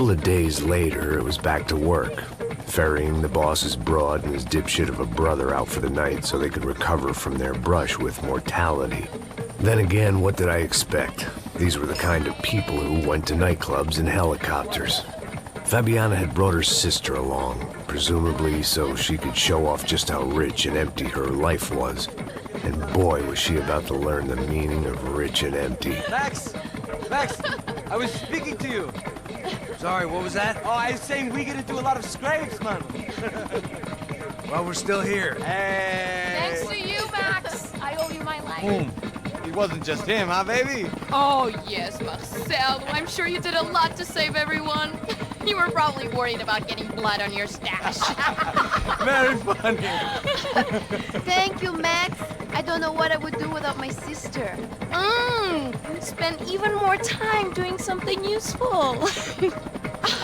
couple of days later, it was back to work, ferrying the boss's broad and his dipshit of a brother out for the night so they could recover from their brush with mortality. Then again, what did I expect? These were the kind of people who went to nightclubs in helicopters. Fabiana had brought her sister along, presumably so she could show off just how rich and empty her life was. And boy, was she about to learn the meaning of rich and empty. Max! Max! I was speaking to you. Sorry, what was that? Oh, I was saying we get into a lot of scrapes, man. Well, we're still here. Hey! Thanks to you, Max. I owe you my life. Boom. It wasn't just him, huh, baby? Oh, yes, Marcel. I'm sure you did a lot to save everyone. You were probably worried about getting blood on your stash. Very funny. Thank you, Max. I don't know what I would do without my sister. You'd spend even more time doing something useful.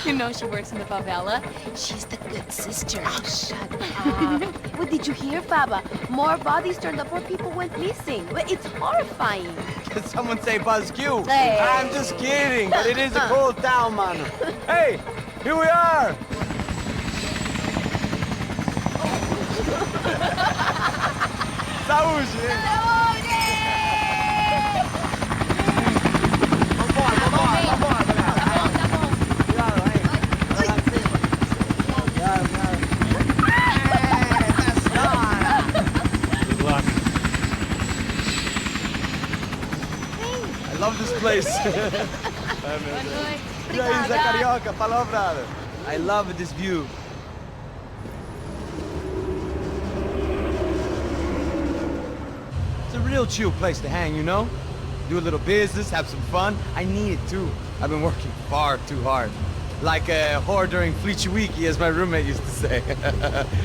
You know she works in the favela. She's the good sister. Oh, shut up. What did you hear, Faba? More bodies turned up where people went missing. It's horrifying. Did someone say Buzz Q? Hey. I'm just kidding, but it is a cool town, man. Hey, here we are. Saúde! I love this place. E aí, Zé Carioca, falou, brother. I love this view. It's a real chill place to hang, you know? Do a little business, have some fun. I need it too. I've been working far too hard. Like a whore during Fleechy Weeky, as my roommate used to say.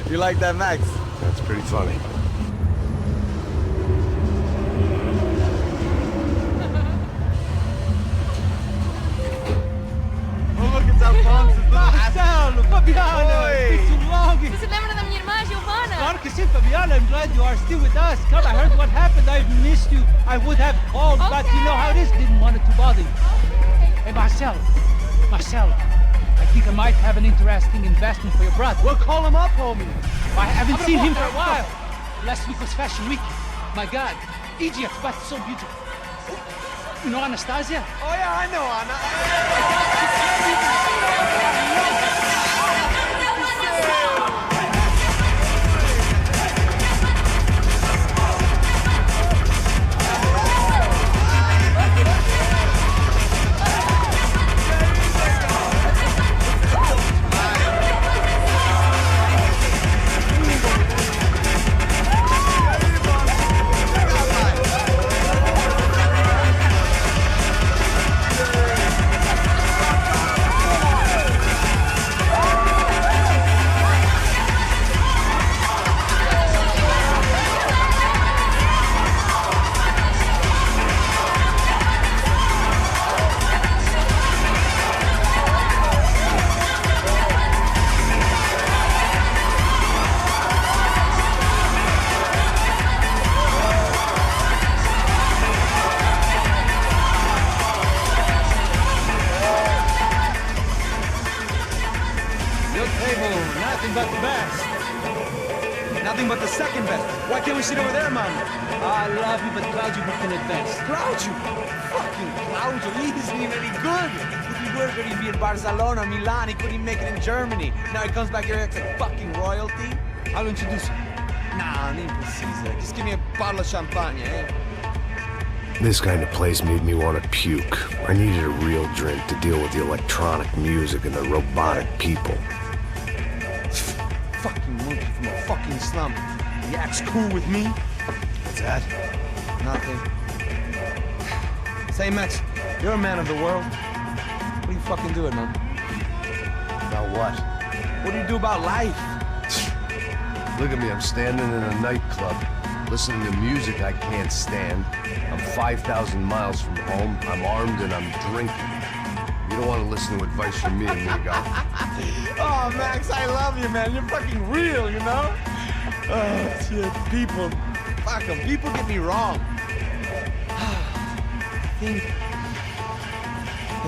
You like that, Max? That's pretty funny. Você lembra da minha irmã, Giovanna? Claro que sim, Fabiana. I'm glad you are still with us. Come, I heard what happened. I've missed you. I would have called, but you know how it is. Didn't want it to bother you. Hey, Marcel. Marcel, I think I might have an interesting investment for your brother. Well, call him up, homie. I haven't seen him for a while. Last week was Fashion Week. My God, Egypt, but so beautiful. You know Anastasia? Oh, yeah, I know Anna. Nothing but the best. Nothing but the second best. Why can't we sit over there, man? I love you, but Claudio booked in advance. Claudio? Fucking Claudio, he isn't even any good. If he were good, he'd be in Barcelona, Milan. He couldn't even make it in Germany. Now he comes back here acting like fucking royalty. I'll introduce you. Nah, nem precisa. Just give me a bottle of champagne, eh? This kind of place made me want to puke. I needed a real drink to deal with the electronic music and the robotic people. Fucking monkey from a fucking slum. He acts cool with me. What's that? Nothing. Say, Max, you're a man of the world. What do you fucking do it, man? About what? What do you do about life? Look at me, I'm standing in a nightclub, listening to music I can't stand. I'm 5,000 miles from home, I'm armed and I'm drinking. You don't want to listen to advice from me, amigo. Oh, Max, I love you, man. You're fucking real, you know? Oh, shit, people. Fuck them. People get me wrong. I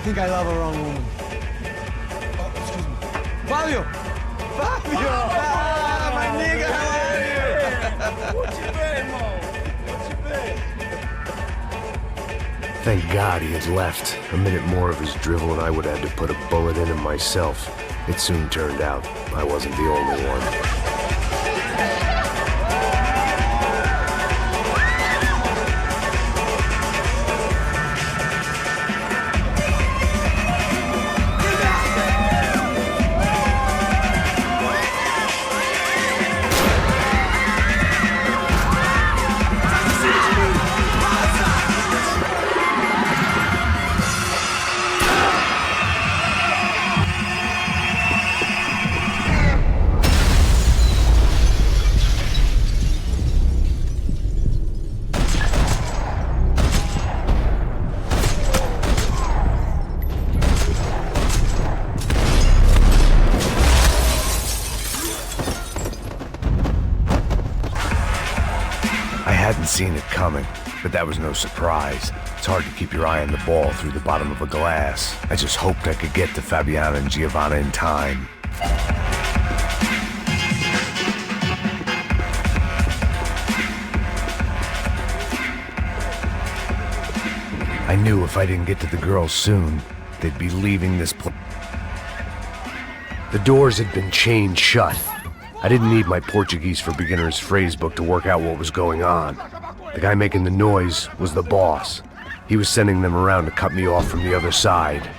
think I love a wrong woman. Fabio! Fabio! Ah, my nigga, how are you? What you been, Mo? What you been? Thank God he had left. A minute more of his drivel and I would have had to put a bullet in him myself. It soon turned out I wasn't the only one. I hadn't seen it coming, but that was no surprise. It's hard to keep your eye on the ball through the bottom of a glass. I just hoped I could get to Fabiana and Giovanna in time. I knew if I didn't get to the girls soon, they'd be leaving this place. The doors had been chained shut. I didn't need my Portuguese for Beginners phrase book to work out what was going on. The guy making the noise was the boss. He was sending them around to cut me off from the other side.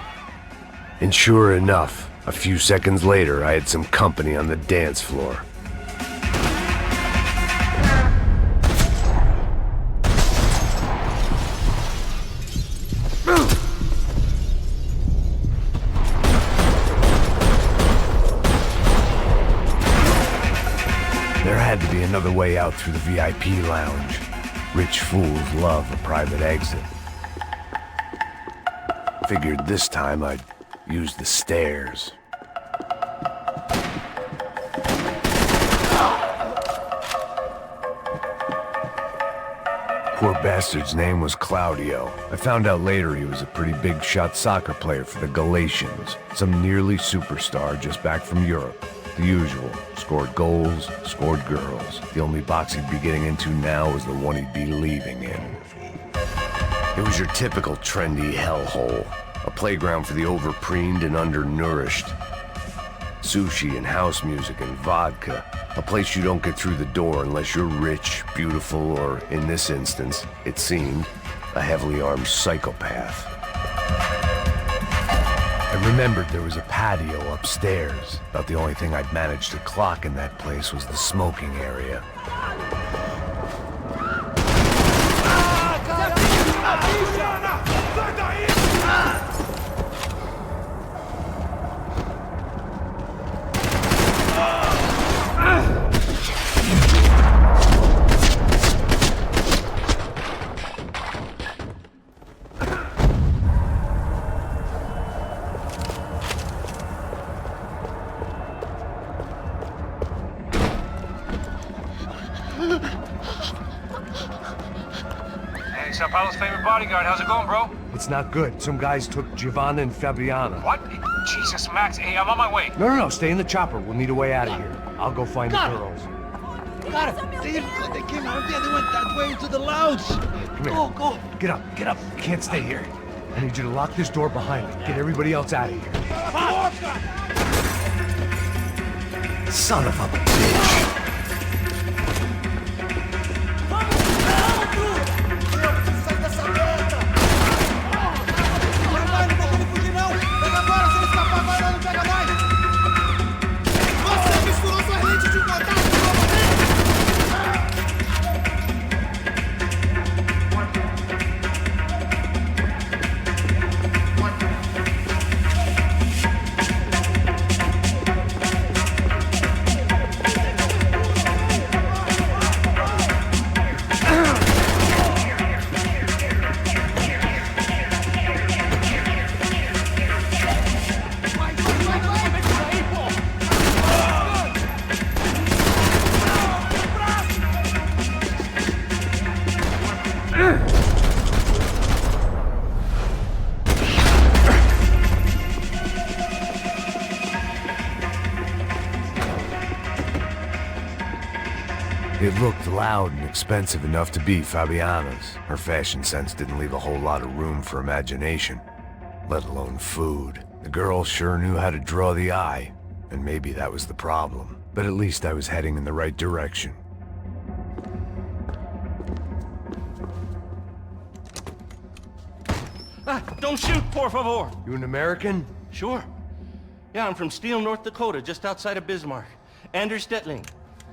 And sure enough, a few seconds later, I had some company on the dance floor. There had to be another way out through the VIP lounge. Rich fools love a private exit. Figured this time I'd use the stairs. Poor bastard's name was Claudio. I found out later he was a pretty big shot soccer player for the Galatians. Some nearly superstar just back from Europe. The usual. Scored goals, scored girls. The only box he'd be getting into now was the one he'd be leaving in. It was your typical trendy hellhole. A playground for the overpreened and undernourished. Sushi and house music and vodka. A place you don't get through the door unless you're rich, beautiful, or, in this instance, it seemed, a heavily armed psychopath. I remembered there was a patio upstairs. About the only thing I'd managed to clock in that place was the smoking area. Sao Paulo's favorite bodyguard. How's it going, bro? It's not good. Some guys took Giovanna and Fabiana. What? Jesus, Max. Hey, I'm on my way. No, stay in the chopper. We'll need a way out of here. I'll go find the girls. Got it. They came out of there. They went that way into the lounge. Come here. Go. Get up. You can't stay here. I need you to lock this door behind me. Get everybody else out of here. Son of a bitch. It looked loud and expensive enough to be Fabiana's. Her fashion sense didn't leave a whole lot of room for imagination, let alone food. The girl sure knew how to draw the eye, and maybe that was the problem. But at least I was heading in the right direction. Don't shoot, por favor. You an American? Sure. Yeah, I'm from Steele, North Dakota, just outside of Bismarck. Anders Stetling.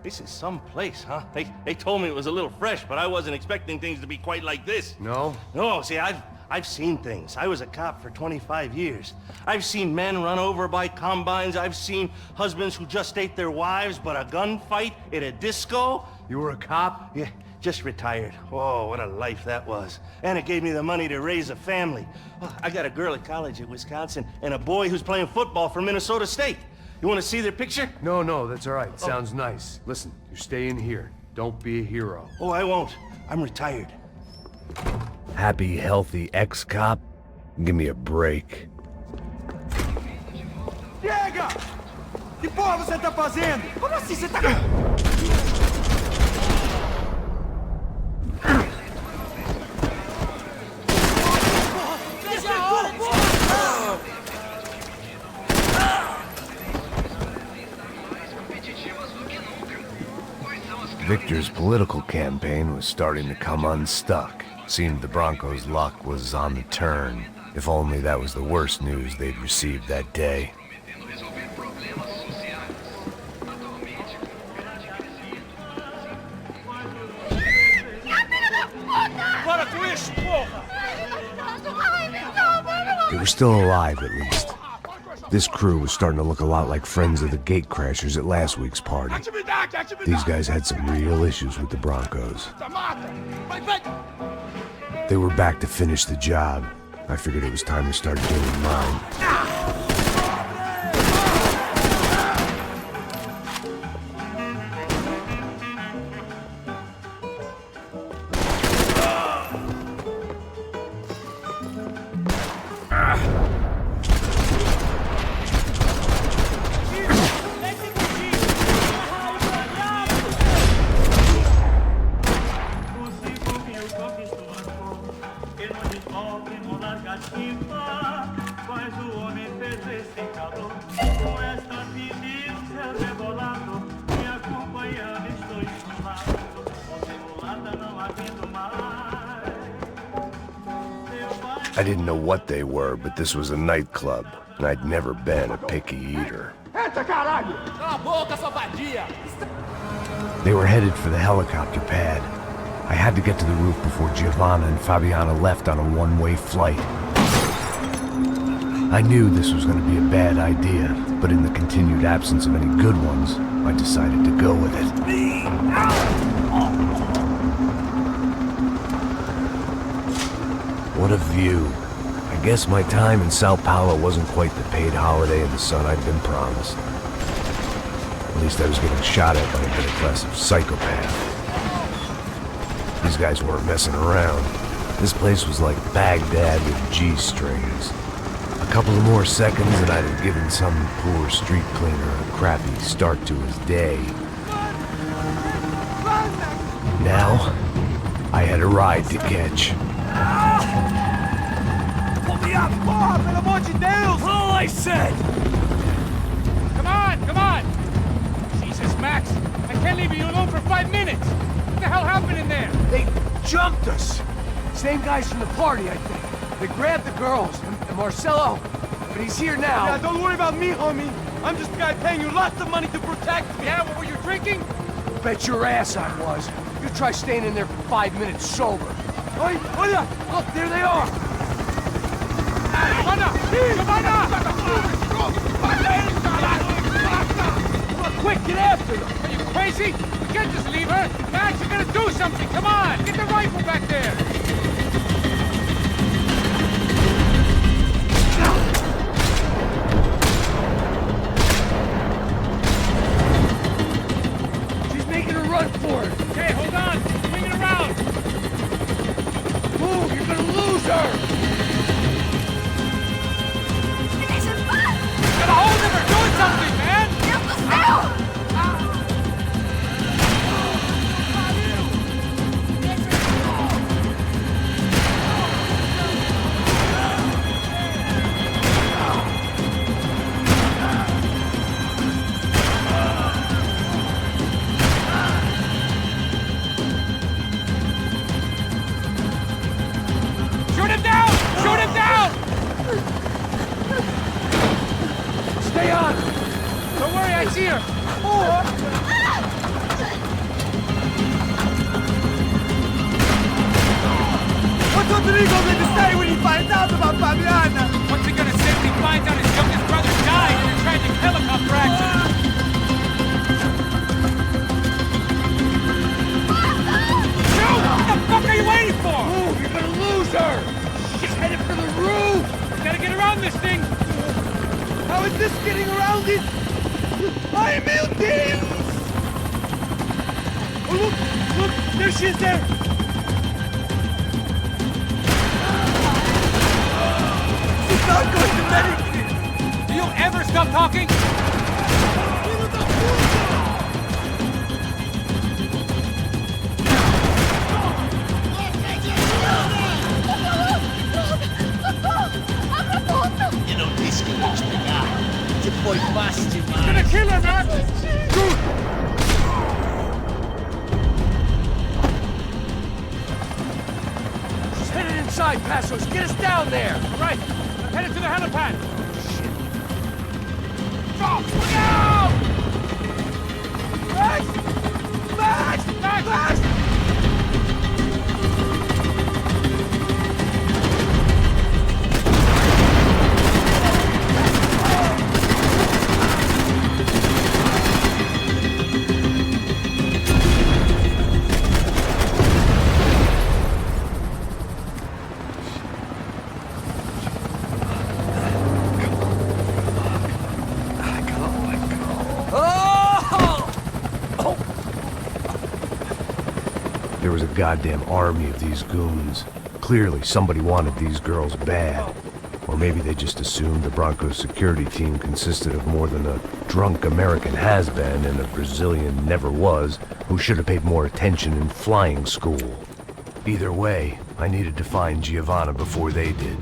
This is some place, huh? They told me it was a little fresh, but I wasn't expecting things to be quite like this. No? No, see, I've seen things. I was a cop for 25 years. I've seen men run over by combines. I've seen husbands who just ate their wives, but a gunfight at a disco. You were a cop? Yeah, just retired. Oh, what a life that was. And it gave me the money to raise a family. Oh, I got a girl at college at Wisconsin and a boy who's playing football for Minnesota State. You want to see their picture? No, that's all right. Sounds nice. Listen, you're staying here. Don't be a hero. Oh, I won't. I'm retired. Happy, healthy ex-cop? Give me a break. Chega! Que porra você tá fazendo? Como assim você tá... Victor's political campaign was starting to come unstuck. Seemed the Broncos' luck was on the turn. If only that was the worst news they'd received that day. Para com isso, porra! They were still alive, at least. This crew was starting to look a lot like friends of the gatecrashers at last week's party. These guys had some real issues with the Broncos. They were back to finish the job. I figured it was time to start doing mine. I didn't know what they were, but this was a nightclub, and I'd never been a picky eater. They were headed for the helicopter pad. I had to get to the roof before Giovanna and Fabiana left on a one-way flight. I knew this was going to be a bad idea, but in the continued absence of any good ones, I decided to go with it. What a view. I guess my time in Sao Paulo wasn't quite the paid holiday in the sun I'd been promised. At least I was getting shot at by a middle-class psychopath. These guys weren't messing around. This place was like Baghdad with G-strings. A couple of more seconds and I'd have given some poor street cleaner a crappy start to his day. Now, I had a ride to catch. Pull me up! Porra, pelo amor de Deus! All I said! Come on! Jesus, Max! I can't leave you alone for 5 minutes! What the hell happened in there? They jumped us! Same guys from the party, I think. They grabbed the girls, and Marcelo, but he's here now. Yeah, don't worry about me, homie. I'm just the guy paying you lots of money to protect me. Yeah, what were you drinking? Bet your ass I was. You try staying in there for 5 minutes sober. Oi, olha! Look, there they are! Come on, quick, get after them! Are you crazy? You can't just leave her! Max, you gotta do something! Come on! Get the rifle back there! She's making a run for it! Okay, hold on! Swing it around! Move, you're gonna lose her! Gotta hold him or doing something, man! on! Don't worry, I see her! What's Rodrigo going to say when he finds out about Fabiana? What's he gonna say when he finds out his youngest brother died in a tragic helicopter accident? Shoot! What the fuck are you waiting for? Move, you're gonna lose her! She's headed for the roof! We gotta get around this thing! How is this getting around it? Ai, meu Deus! Oh, look! There she is there! She's not going to let it! Do you ever stop talking? You know this que vou te pegar. Você foi fácil He's demais. gonna kill her, man! Shoot! She's headed inside, Passos! Get us down there! Right, I'm headed to the helipad! Stop! Look out! Max! Max! Max! Max! There was a goddamn army of these goons. Clearly, somebody wanted these girls bad. Or maybe they just assumed the Broncos security team consisted of more than a drunk American has-been and a Brazilian never-was who should have paid more attention in flying school. Either way, I needed to find Giovanna before they did.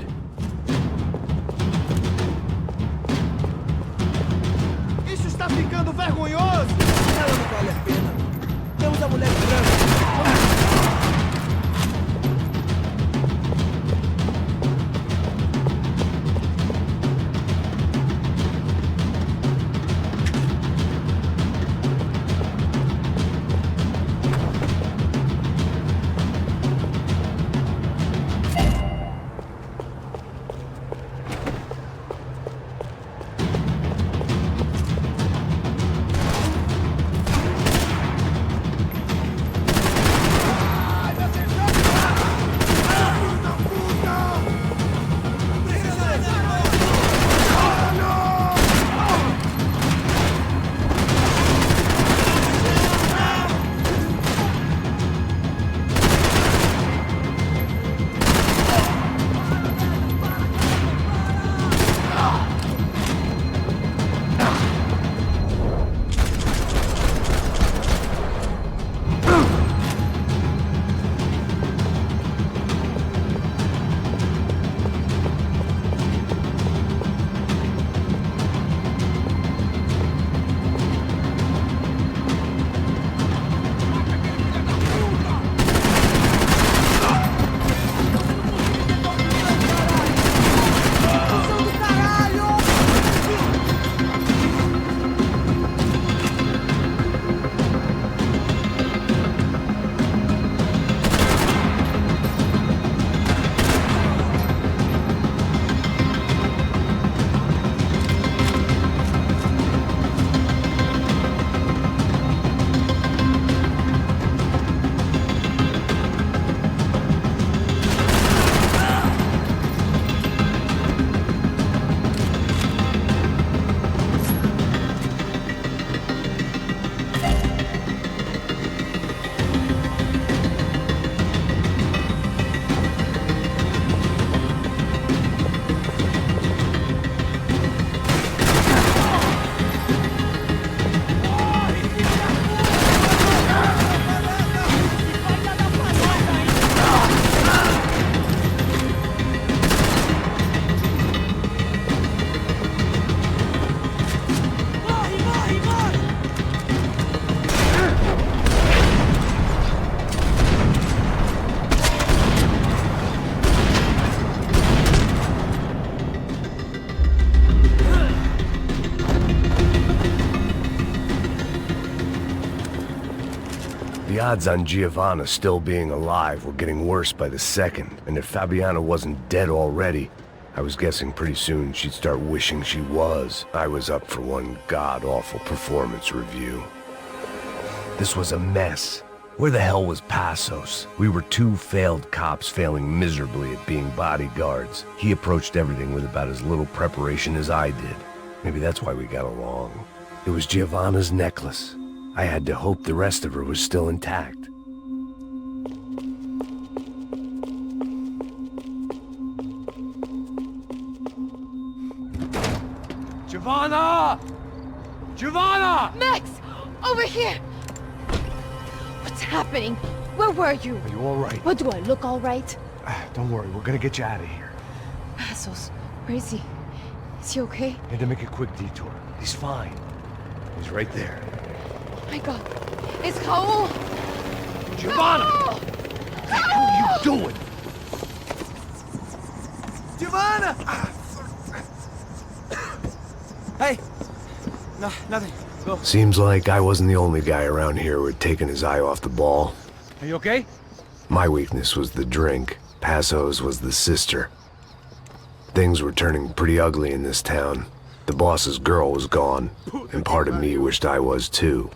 Isso está ficando vergonhoso! Ela não vale a pena. Temos a mulher branca. The odds on Giovanna still being alive were getting worse by the second, and if Fabiana wasn't dead already, I was guessing pretty soon she'd start wishing she was. I was up for one god-awful performance review. This was a mess. Where the hell was Passos? We were two failed cops failing miserably at being bodyguards. He approached everything with about as little preparation as I did. Maybe that's why we got along. It was Giovanna's necklace. I had to hope the rest of her was still intact. Giovanna! Giovanna! Max! Over here! What's happening? Where were you? Are you all right? What, do I look all right? Don't worry, we're gonna get you out of here. Passos, where is he? Is he okay? Had to make a quick detour. He's fine. He's right there. Oh my god. It's Raul! Giovanna! No! What the hell are you doing? Giovanna! Hey! No, nothing. Go. Seems like I wasn't the only guy around here who had taken his eye off the ball. Are you okay? My weakness was the drink. Passos was the sister. Things were turning pretty ugly in this town. The boss's girl was gone, and part of me wished I was too.